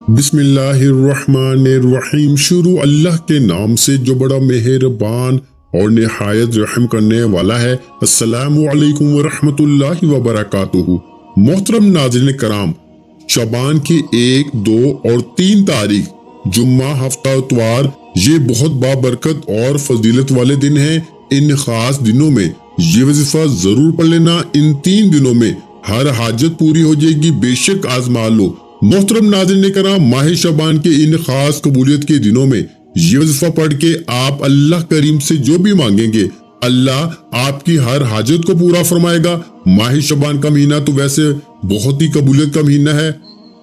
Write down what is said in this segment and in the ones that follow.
بسم اللہ الرحمن الرحیم۔ شروع اللہ کے نام سے جو بڑا مہربان اور نہایت رحم کرنے والا ہے۔ السلام علیکم ورحمۃ اللہ وبرکاتہ۔ محترم ناظرین کرام، شعبان کی 1، 2 اور 3 تاریخ جمعہ ہفتہ اتوار یہ بہت بابرکت اور فضیلت والے دن ہیں۔ ان خاص دنوں میں یہ وظیفہ ضرور پڑھ لینا۔ ان 3 دنوں میں ہر حاجت پوری ہو جائے گی، بے شک آزما لو۔ محترم ناظرین کرام، ماہ شعبان کے ان خاص قبولیت کے دنوں میں یہ وظیفہ پڑھ کے آپ اللہ کریم سے جو بھی مانگیں گے، اللہ آپ کی ہر حاجت کو پورا فرمائے گا۔ ماہ شعبان کا مہینہ تو ویسے بہت ہی قبولیت کا مہینہ ہے۔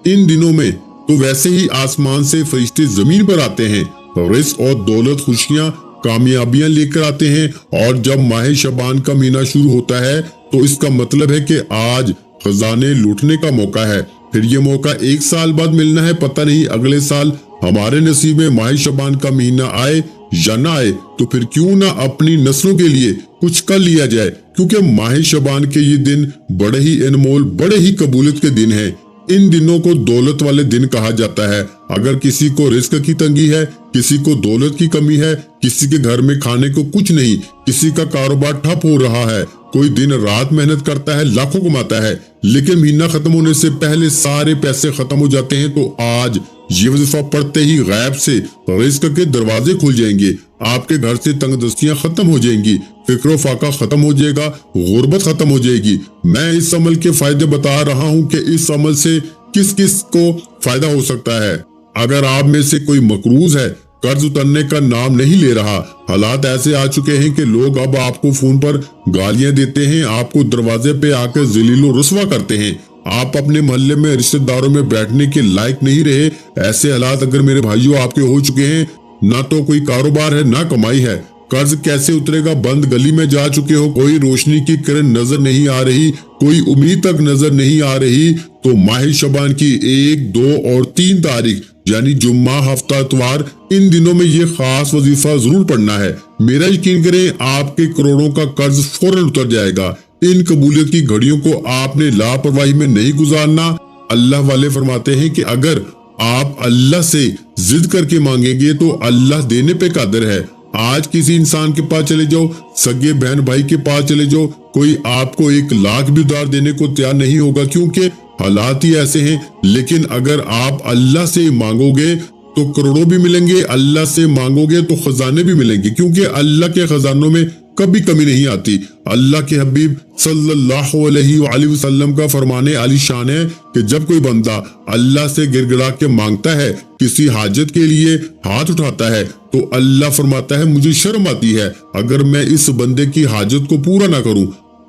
ان دنوں میں تو ویسے ہی آسمان سے فرشتے زمین پر آتے ہیں، رزق اور دولت، خوشیاں، کامیابیاں لے کر آتے ہیں۔ اور جب ماہ شعبان کا مہینہ شروع ہوتا ہے تو اس کا مطلب ہے کہ آج خزانے لوٹنے کا موقع ہے۔ پھر یہ موقع 1 سال بعد ملنا ہے، پتہ نہیں اگلے سال ہمارے نصیب میں ماہ شعبان کا مہینہ آئے یا نہ آئے، تو پھر کیوں نہ اپنی نسلوں کے لیے کچھ کر لیا جائے، کیونکہ ماہ شعبان کے یہ دن بڑے ہی انمول، بڑے ہی قبولیت کے دن ہیں۔ ان دنوں کو دولت والے دن کہا جاتا ہے۔ اگر کسی کو رزق کی تنگی ہے، کسی کو دولت کی کمی ہے، کسی کے گھر میں کھانے کو کچھ نہیں، کسی کا کاروبار ٹھپ ہو رہا ہے، کوئی دن رات محنت کرتا ہے، لاکھوں کماتا ہے، لیکن مہینہ ختم ہونے سے پہلے سارے پیسے ختم ہو جاتے ہیں، تو آج یہ وظیفہ پڑھتے ہی غیب سے رزق کے دروازے کھل جائیں گے، آپ کے گھر سے تنگ دستیاں ختم ہو جائیں گی، فکر و فاقہ ختم ہو جائے گا، غربت ختم ہو جائے گی۔ میں اس عمل کے فائدے بتا رہا ہوں کہ اس عمل سے کس کس کو فائدہ ہو سکتا ہے۔ اگر آپ میں سے کوئی مقروض ہے، قرض اترنے کا نام نہیں لے رہا، حالات ایسے آ چکے ہیں کہ لوگ اب آپ کو فون پر گالیاں دیتے ہیں، آپ کو دروازے پہ آ کر ذلیل و رسوا کرتے ہیں، آپ اپنے محلے میں رشتہ داروں میں بیٹھنے کے لائق نہیں رہے۔ ایسے حالات اگر میرے بھائیوں آپ کے ہو چکے ہیں، نہ تو کوئی کاروبار ہے نہ کمائی ہے، قرض کیسے اترے گا، بند گلی میں جا چکے ہو، کوئی روشنی کی کرن نظر نہیں آ رہی، کوئی امید تک نظر نہیں آ رہی، تو ماہ شعبان کی 1، 2 اور 3 تاریخ یعنی جمعہ ہفتہ اتوار، ان دنوں میں یہ خاص وظیفہ ضرور پڑھنا ہے۔ میرا یقین کریں، آپ کے کروڑوں کا قرض فوراً اتر جائے گا۔ ان قبولیت کی گھڑیوں کو آپ نے لاپرواہی میں نہیں گزارنا۔ اللہ والے فرماتے ہیں کہ اگر آپ اللہ سے ضد کر کے مانگیں گے تو اللہ دینے پہ قادر ہے۔ آج کسی انسان کے پاس چلے جاؤ، سگے بہن بھائی کے پاس چلے جاؤ، کوئی آپ کو 1 لاکھ بھی ادھار دینے کو تیار نہیں ہوگا، کیونکہ حالات ہی ایسے ہیں۔ لیکن اگر آپ اللہ سے مانگو گے تو کروڑوں بھی ملیں گے، اللہ سے مانگو گے تو خزانے بھی ملیں گے، کیونکہ اللہ کے خزانوں میں کبھی کمی نہیں آتی۔ اللہ کے حبیب صلی اللہ علیہ وآلہ وسلم کا فرمان عالی شان ہے کہ جب کوئی بندہ اللہ سے گر گڑا کے مانگتا ہے، کسی حاجت کے لیے ہاتھ اٹھاتا ہے، تو اللہ فرماتا ہے مجھے شرم آتی ہے اگر میں اس بندے کی حاجت کو پورا نہ کروں۔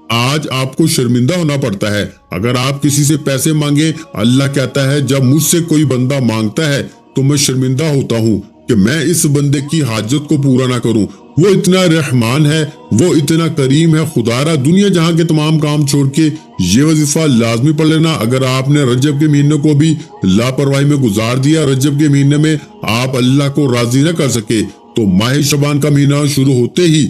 آج آپ کو شرمندہ ہونا پڑتا ہے اگر آپ کسی سے پیسے مانگیں۔ اللہ کہتا ہے جب مجھ سے کوئی بندہ مانگتا ہے تو میں شرمندہ ہوتا ہوں کہ میں اس بندے کی حاجت کو پورا نہ کروں۔ وہ اتنا رحمان ہے، وہ اتنا کریم ہے، خدا را دنیا جہاں کے تمام کام چھوڑ کے یہ وظیفہ لازمی پڑھ لینا۔ اگر آپ نے رجب کے مہینے کو بھی لاپرواہی میں گزار دیا، رجب کے مہینے میں آپ اللہ کو راضی نہ کر سکے، تو ماہ شعبان کا مہینہ شروع ہوتے ہی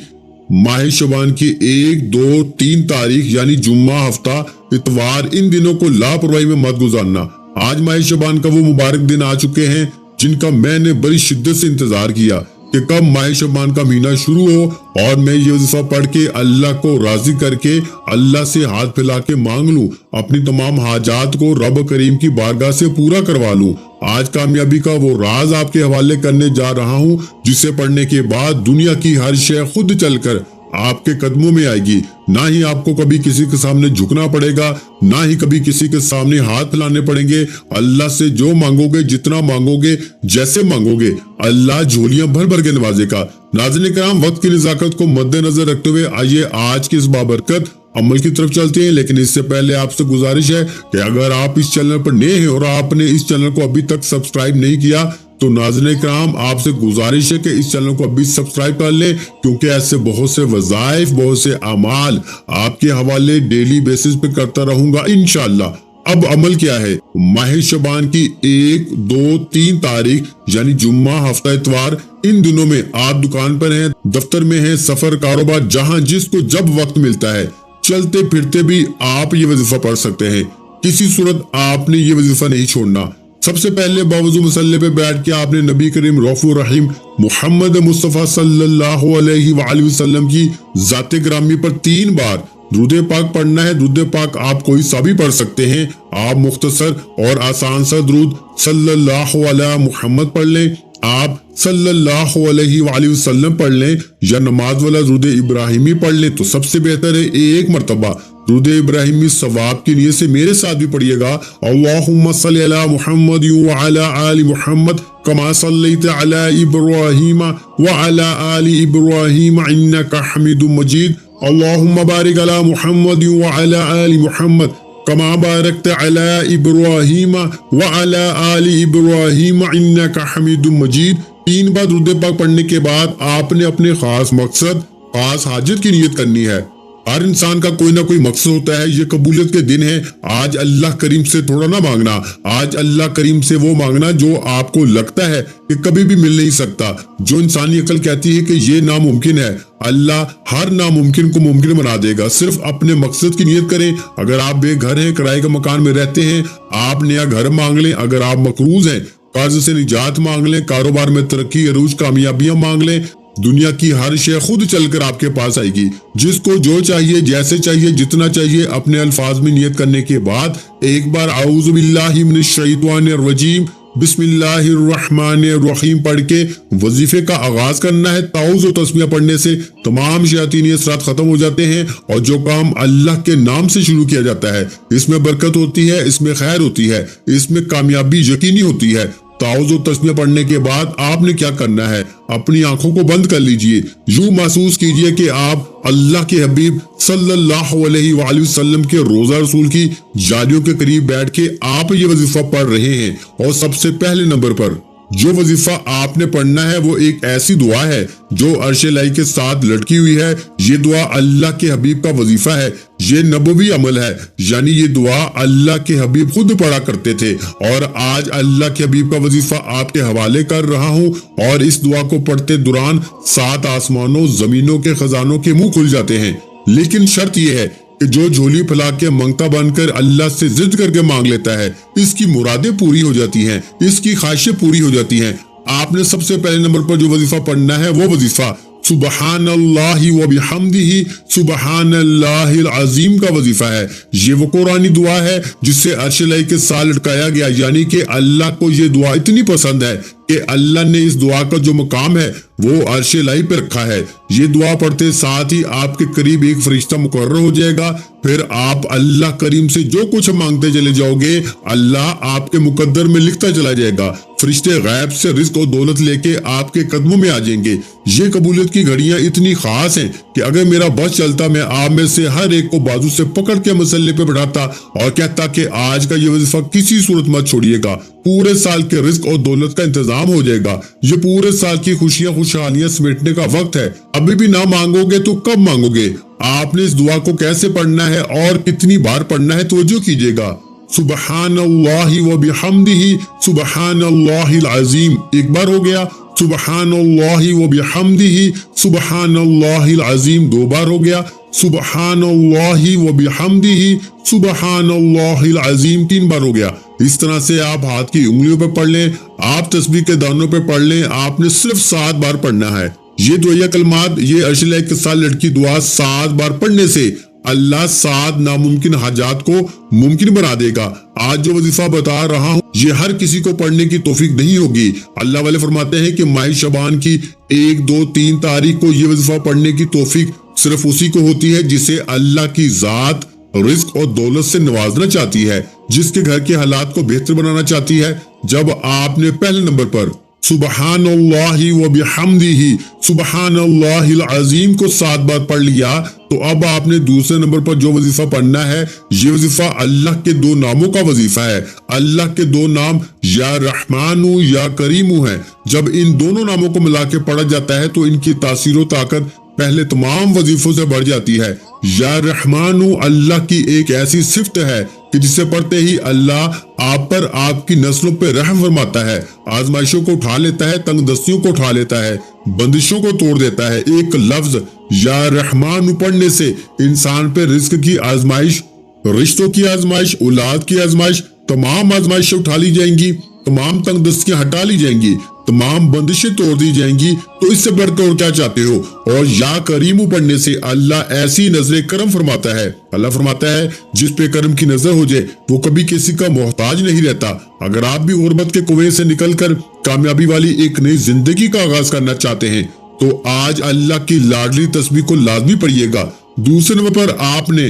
ماہ شعبان کی 1، 2، 3 تاریخ یعنی جمعہ ہفتہ اتوار، ان دنوں کو لاپرواہی میں مت گزارنا۔ آج ماہ شعبان کا وہ مبارک دن آ چکے ہیں جن کا میں نے بڑی شدت سے انتظار کیا کہ کب ماہ شعبان کا مہینہ شروع ہو اور میں یہ وظیفہ پڑھ کے اللہ کو راضی کر کے اللہ سے ہاتھ پھیلا کے مانگ لوں، اپنی تمام حاجات کو رب کریم کی بارگاہ سے پورا کروا لوں۔ آج کامیابی کا وہ راز آپ کے حوالے کرنے جا رہا ہوں جسے پڑھنے کے بعد دنیا کی ہر شے خود چل کر آپ کے قدموں میں آئے گی۔ نہ ہی آپ کو کبھی کسی کے سامنے جھکنا پڑے گا، نہ ہی کبھی کسی کے سامنے ہاتھ پھیلانے پڑیں گے۔ اللہ سے جو مانگو گے، جتنا مانگو گے، جیسے مانگو گے، اللہ جھولیاں بھر بھر کے نوازے گا۔ ناظرین کرام، وقت کی نزاکت کو مد نظر رکھتے ہوئے آئیے آج کی اس بابرکت عمل کی طرف چلتے ہیں، لیکن اس سے پہلے آپ سے گزارش ہے کہ اگر آپ اس چینل پر نئے ہیں اور آپ نے اس چینل کو ابھی تک سبسکرائب نہیں کیا تو ناظرین کرام آپ سے گزارش ہے کہ اس چینل کو ابھی سبسکرائب کر لیں، کیونکہ ایسے بہت سے وظائف، بہت سے اعمال آپ کے حوالے ڈیلی بیسس پہ کرتا رہوں گا انشاءاللہ۔ اب عمل کیا ہے؟ ماہ شعبان کی 1، 2، 3 تاریخ یعنی جمعہ ہفتہ اتوار، ان دنوں میں آپ دکان پر ہیں، دفتر میں ہیں، سفر، کاروبار، جہاں جس کو جب وقت ملتا ہے، چلتے پھرتے بھی آپ یہ وظیفہ پڑھ سکتے ہیں۔ کسی صورت آپ نے یہ وظیفہ نہیں چھوڑنا۔ सबसे पहले बावजू मसल्ले पे बैठ के आपने नबी करीम रऊफ़ुर रहीम मोहम्मद मुस्तफ़ा सल्लल्लाहु अलैहि वसल्लम की ज़ाते ग्रामी पर 3 बार दुरूद पाक पढ़ना है। दुरूद पाक आप कोई सा भी पढ़ सकते हैं। आप मुख्तसर और आसान सा दुरूद सल्लल्लाहु अलैहि मुहम्मद पढ़ लें, आप सल्लल्लाहु अलैहि वसल्लम पढ़ लें, या नमाज वाला दुरूद इब्राहिमी पढ़ लें तो सबसे बेहतर है। एक मरतबा दुरूद इब्राहिमी सवाब की नियत से मेरे साथ भी पढ़िएगा। अल्लाहुम्मा सल्ली अला मुहम्मद व अला आलि मुहम्मद कमा सल्लैता अला इब्राहीम व अला आलि इब्राहीम इन्नका हमीदुम मजीद। अल्लाहुम्मा बारिक अला मुहम्मद व अला आलि मुहम्मद कमा बारकता अला इब्राहीम व अला आलि इब्राहीम इन्नका हमीदुम मजीद। 3 बार दुरूद पाक पढ़ने के बाद आपने अपने खास मकसद, खास हाजत की नियत करनी है। हर इंसान का कोई ना कोई मकसद होता है। ये कबूलियत के दिन है। आज अल्लाह करीम से थोड़ा ना मांगना, आज अल्लाह करीम से वो मांगना जो आपको लगता है कि कभी भी मिल नहीं सकता। जो इंसानी अकल कहती है कि ये नामुमकिन है, अल्लाह हर नामुमकिन को मुमकिन बना देगा। सिर्फ अपने मकसद की नियत करें। अगर आप बेघर हैं, किराए के मकान में रहते हैं, आप नया घर मांग लें। अगर आप मकरूज हैं, कर्ज से निजात मांग लें। कारोबार में तरक्की, अरूज, कामयाबियां मांग लें। दुनिया की हर शय खुद चलकर आपके पास आएगी। जिसको जो चाहिए, जैसे चाहिए, जितना चाहिए, अपने अल्फाज में नियत करने के बाद एक बार औज़ु बिल्लाहि मिनश शैतानिर रजीम बिस्मिल्लाहिर रहमानिर रहीम पढ़ के वजीफे का आगाज करना है। ताऊज़ और तस्मीह पढ़ने से तमाम शयातीनी असरात खत्म हो जाते हैं और जो काम अल्लाह के नाम से शुरू किया जाता है, इसमें बरकत होती है, इसमें खैर होती है, इसमें कामयाबी यकीनी होती है। ताऊज़ और तस्मीह पढ़ने के बाद आपने क्या करना है, अपनी आंखों को बंद कर लीजिए। यूं महसूस कीजिए कि आप अल्लाह के हबीब सल्लल्लाहु अलैहि वसल्लम के रोजा रसूल की जालियों के करीब बैठ के आप ये वजीफा पढ़ रहे हैं। और सबसे पहले नंबर पर जो वजीफा आपने पढ़ना है वो एक ऐसी दुआ है जो अर्श लाई के साथ लटकी हुई है। ये दुआ अल्लाह के हबीब का वजीफा है, ये नबवी अमल है, यानी ये दुआ अल्लाह के हबीब खुद पढ़ा करते थे। और आज अल्लाह के हबीब का वजीफा आपके हवाले कर रहा हूँ। और इस दुआ को पढ़ते दौरान 7 आसमानों जमीनों के खजानों के मुंह खुल जाते हैं। लेकिन शर्त यह है कि जो झोली फैला के मंगता बनकर अल्लाह से जिद करके मांग लेता है, इसकी मुरादें पूरी हो जाती हैं, इसकी ख्वाहिशें पूरी हो जाती हैं। आपने सबसे पहले नंबर पर जो वजीफा पढ़ना है वो वजीफा सुबहानल्लाहि व बिहम्दिही सुबहानल्लाहिल अज़ीम का वजीफा है। ये वो कुरानी दुआ है जिससे अर्श लाई के साथ लटकाया गया, यानी कि अल्लाह को ये दुआ इतनी पसंद है कि अल्लाह ने इस दुआ का जो मकाम है वो अर्श लाई पे रखा है। ये दुआ पढ़ते साथ ही आपके करीब एक फरिश्ता मुकर्रर हो जाएगा। फिर आप अल्लाह करीम से जो कुछ मांगते चले जाओगे, अल्लाह आपके मुकद्दर में लिखता चला जाएगा। फरिश्ते गैब से रिज़्क और दौलत लेके आपके कदमों में आ जाएंगे। ये कबूलियत की घड़ियां इतनी खास हैं कि अगर मेरा बस चलता, मैं आप में से हर एक को बाजू से पकड़ के मसल्ले पे बैठाता और कहता कि आज का ये वजीफा किसी सूरत मत छोड़िएगा। पूरे साल के रिज़्क और दौलत का इंतजाम हो जाएगा। ये पूरे साल की खुशियां खुशहालियां समेटने का वक्त है। अभी भी ना मांगोगे तो कब मांगोगे? आपने इस दुआ को कैसे पढ़ना है और कितनी बार पढ़ना है, तवज्जो कीजिएगा। सुबहानल्लाहि व बिहम्दिही सुबहानल्लाहिल अज़ीम एक बार हो गया। सुबहानल्लाहि व बिहम्दिही सुबहानल्लाहिल अज़ीम 2 बार हो गया। सुबहानल्लाहि व बिहम्दिही सुबहानल्लाहिल अज़ीम 3 बार हो गया। इस तरह से आप हाथ की उंगलियों पे पढ़ लें, आप तस्बीह के दानों पे पढ़ लें। आपने सिर्फ 7 बार पढ़ना है। ये दुआ कलमात, ये अर्श लाई के साथ लटकी दुआ 7 बार पढ़ने से अल्लाह 7 नामुमकिन हाजात को मुमकिन बना देगा। आज जो वजीफा बता रहा हूँ ये हर किसी को पढ़ने की तौफीक नहीं होगी। अल्लाह वाले फरमाते हैं कि माह शबान की 1, 2, 3 तारीख को ये वजीफा पढ़ने की तौफीक सिर्फ उसी को होती है जिसे अल्लाह की जात रिज़्क और दौलत से नवाजना चाहती है, जिसके घर के हालात को बेहतर बनाना चाहती है। जब आपने पहले नंबर पर सुबहानल्लाहि व बिहम्दिही सुबहानल्लाहिल अज़ीम को 7 बार पढ़ लिया, तो अब आपने दूसरे नंबर पर जो वजीफा पढ़ना है, ये वजीफा अल्लाह के 2 नामों का वजीफा है। अल्लाह के 2 नाम या रहमानु या करीमु है। जब इन दोनों नामों को मिला के पढ़ा जाता है तो इनकी तासीर व ताकत पहले तमाम वजीफों से बढ़ जाती है। या रहमानु अल्लाह की एक ऐसी सिफ्त है कि जिसे पढ़ते ही अल्लाह आप पर, आपकी नस्लों पर रहम फरमाता है, आजमाइशों को उठा लेता है, तंगदस्तियों को उठा लेता है, बंदिशों को तोड़ देता है। एक लफ्ज या रहमान पढ़ने से इंसान पे रिस्क की आजमाइश, रिश्तों की आजमाइश, औलाद की आजमाइश, तमाम आजमाइशें उठा ली जाएंगी। तमाम तंग दस्तियां हटा ली जाएंगी, तमाम बंदिशें तोड़ दी जाएंगी। तो इससे बढ़कर और क्या चाहते हो। और या करीमू पढ़ने से अल्लाह ऐसी नजर करम फरमाता है। अल्लाह फरमाता है जिस पे करम की नजर हो जाए वो कभी किसी का मोहताज नहीं रहता। अगर आप भी गुर्बत के कुएं से निकलकर कामयाबी वाली एक नई जिंदगी का आगाज करना चाहते हैं तो आज अल्लाह की लाडली तस्बीह को लाजमी पढ़िएगा। दूसरे नंबर पर आपने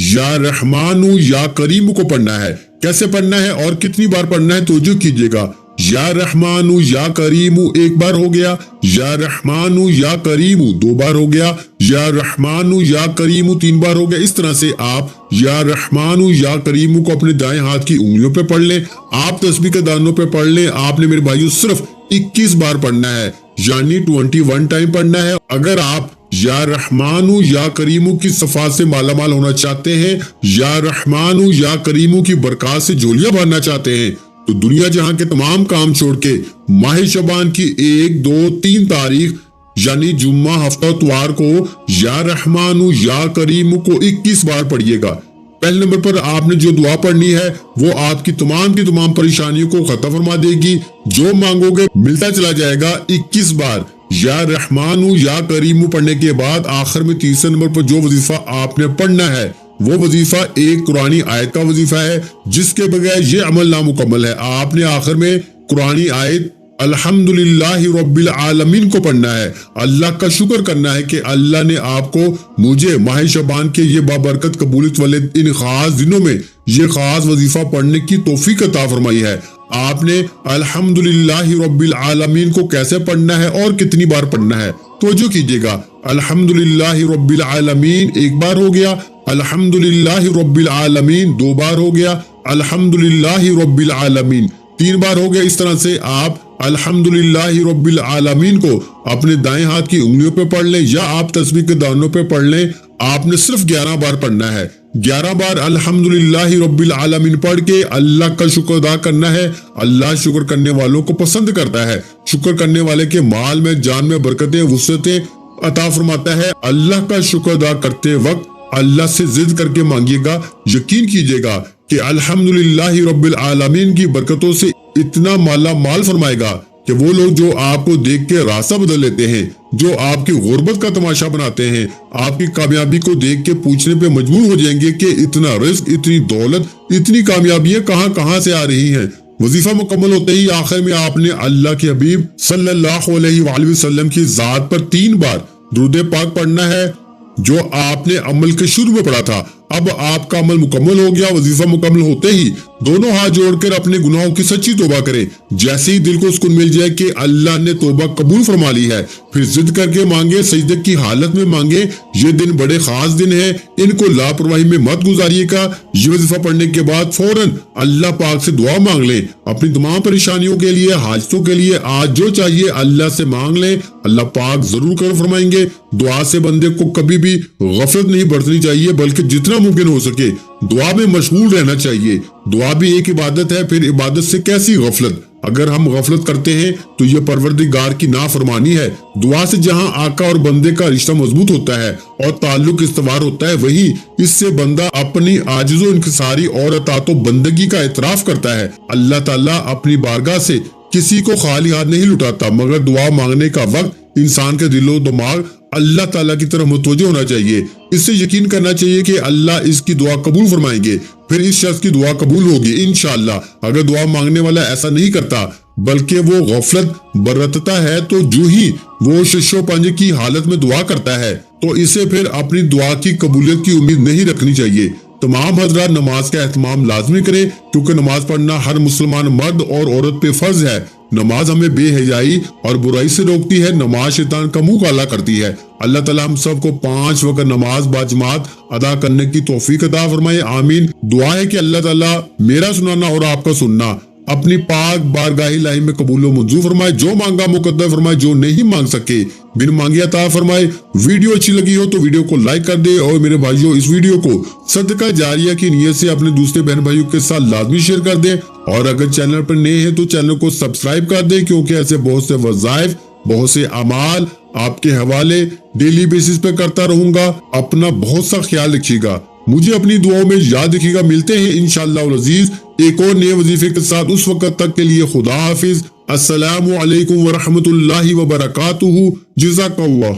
या रहमानु या करीमु को पढ़ना है। कैसे पढ़ना है और कितनी बार पढ़ना है तवज्जो कीजिएगा। या रहमानु या करीमु एक बार हो गया, या रहमानु या करीमु दो बार हो गया, या रहमानु या करीमु तीन बार हो गया। इस तरह से आप या रहमानु या करीमु को अपने दाएं हाथ की उंगलियों पे पढ़ लें। आप तस्बीह के दानों पे पढ़ लें। आपने मेरे भाइयों सिर्फ 21 बार पढ़ना है, यानी 21 टाइम पढ़ना है। अगर आप या रहमानु या करीमु की सफा से मालामाल होना चाहते हैं, या रहमानु या करीमु की बरकत से झोलियां भरना चाहते हैं तो दुनिया जहां के तमाम काम छोड़ के माह शबान की 1, 2, 3 तारीख यानी जुम्मा हफ्ता इतवार को या रहमानु या करीमु को 21 बार पढ़िएगा। पहले नंबर पर आपने जो दुआ पढ़नी है वो आपकी तमाम परेशानियों को खत्म फरमा देगी। जो मांगोगे मिलता चला जाएगा। 21 बार या रहमानु या करीमु पढ़ने के बाद आखिर में तीसरे नंबर पर जो वजीफा आपने पढ़ना है वो वजीफा एक कुरानी आयत का वजीफा है, जिसके बगैर ये अमल नामुकम्मल है। आपने आखिर में कुरानी आयत अल्हम्दुलिल्लाहि रब्बिल आलमीन को पढ़ना है। अल्लाह का शुक्र करना है कि अल्लाह ने आपको मुझे माह शबान के ये बाबरकत कबूलियत वाले इन खास दिनों में ये खास वजीफा पढ़ने की तौफीक अता फरमाई है। आपने अल्हम्दुलिल्लाहि रब्बिल आलमीन को कैसे पढ़ना है और कितनी बार पढ़ना है तवज्जो कीजिएगा। अल्हम्दुलिल्लाहि रब्बिल आलमीन एक बार हो गया, अल्हम्दुलिल्लाहि रब्बिल आलमीन दो बार हो गया, अल्हम्दुलिल्लाहि रब्बिल आलमीन तीन बार हो गया। इस तरह से आप अल्हम्दुलिल्लाहि रब्बिल आलमीन को अपने दाएं हाथ की उंगलियों पे पढ़ लें या आप तस्बीह के दानों पे पढ़ लें। आपने सिर्फ 11 बार पढ़ना है। 11 बार अल्हम्दुलिल्लाहि रब्बिल आलमीन पढ़ के अल्लाह का शुक्र अदा करना है। अल्लाह शुक्र करने वालों को पसंद करता है। शुक्र करने वाले के माल में जान में बरकतें वुसअतें अता फरमाता है। अल्लाह का शुक्र अदा करते वक्त अल्लाह से जिद करके मांगिएगा। यकीन कीजिएगा कि अल्हम्दुलिल्लाहि रब्बिल आलमीन की बरकतों से इतना माला माल फरमाएगा कि वो लोग जो आपको देख के रास्ता बदल लेते हैं, जो आपकी गुर्बत का तमाशा बनाते हैं, आपकी कामयाबी को देख के पूछने पे मजबूर हो जाएंगे कि इतना रिस्क, इतनी दौलत, इतनी कामयाबियां कहां से आ रही हैं। वजीफा मुकम्मल होते ही आखिर में आपने अल्लाह के हबीब सल्लल्लाहु अलैहि वसल्लम की जात पर 3 बार दुरूद पाक पढ़ना है जो आपने अमल के शुरू में पढ़ा था। अब आपका अमल मुकम्मल हो गया। वजीफा मुकम्मल होते ही दोनों हाथ जोड़कर अपने गुनाहों की सच्ची तौबा करें। जैसे ही दिल को सुकून मिल जाए कि अल्लाह ने तौबा कबूल फरमा ली है, फिर जिद करके मांगे, सजदे की हालत में मांगे। ये दिन बड़े खास दिन है, इनको लापरवाही में मत गुजारिएगा। ये वजीफा पढ़ने के बाद फौरन अल्लाह पाक से दुआ मांग लें। अपनी तमाम परेशानियों के लिए, हाजतों के लिए आज जो चाहिए अल्लाह से मांग लें। अल्लाह पाक जरूर कर फरमाएंगे। दुआ से बंदे को कभी भी गफलत नहीं बरतनी चाहिए, बल्कि जितना मुमकिन हो सके दुआ में मशगूल रहना चाहिए। दुआ भी एक इबादत है, फिर इबादत से कैसी गफलत। अगर हम गफलत करते हैं तो ये परवरदिगार की नाफरमानी है। दुआ से जहां आका और बंदे का रिश्ता मजबूत होता है और ताल्लुक इस्तवार होता है, वही इससे बंदा अपनी आजिज़ो इंकिसारी और अतातो बंदगी का इतराफ करता है। अल्लाह ताला अपनी बारगाह से किसी को खाली हाथ नहीं लुटाता, मगर दुआ मांगने का वक्त इंसान के दिलो दिमाग अल्लाह ताला की तरफ मुतवज्जो होना चाहिए। इससे यकीन करना चाहिए कि अल्लाह इसकी दुआ कबूल फरमाएंगे, फिर इस शख्स की दुआ कबूल होगी इंशाअल्लाह। अगर दुआ मांगने वाला ऐसा नहीं करता बल्कि वो गफलत बरतता है, तो जो ही वो शिशो पंजे की हालत में दुआ करता है तो इसे फिर अपनी दुआ की कबूलियत की उम्मीद नहीं रखनी चाहिए। तमाम हजरात नमाज का एहतमाम लाजमी करें, क्योंकि नमाज पढ़ना हर मुसलमान मर्द और औरत पे फर्ज है। नमाज हमें बेहयाई और बुराई से रोकती है। नमाज शैतान का मुंह काला करती है। अल्लाह ताला हम सबको 5 वक्त नमाज बाजमात अदा करने की तौफीक अता फरमाए, आमीन। दुआ है कि अल्लाह ताला मेरा सुनाना और आपका सुनना अपनी पाक बारगाही इलाही में कबूल व मंजूर फरमाए। जो मांगा मुकद्दर फरमाए, जो नहीं मांग सके बिन मांगे अता फरमाए। वीडियो अच्छी लगी हो तो वीडियो को लाइक कर दे, और मेरे भाइयों इस वीडियो को सदका जारिया की नियत से अपने दूसरे बहन भाइयों के साथ लाजमी शेयर कर दे। और अगर चैनल पर नए हैं तो चैनल को सब्सक्राइब कर दे, क्योंकि ऐसे बहुत से वज़ाइफ, बहुत से अमाल आपके हवाले डेली बेसिस पे करता रहूंगा। अपना बहुत सा ख्याल रखिएगा, मुझे अपनी दुआओं में याद रखिएगा। मिलते हैं इंशाअल्लाह अज़ीज ایک اور نئے وظیفے کے ساتھ اس وقت تک کے لیے خدا حافظ۔ السلام علیکم ورحمۃ اللہ وبرکاتہ۔ جزاک اللہ۔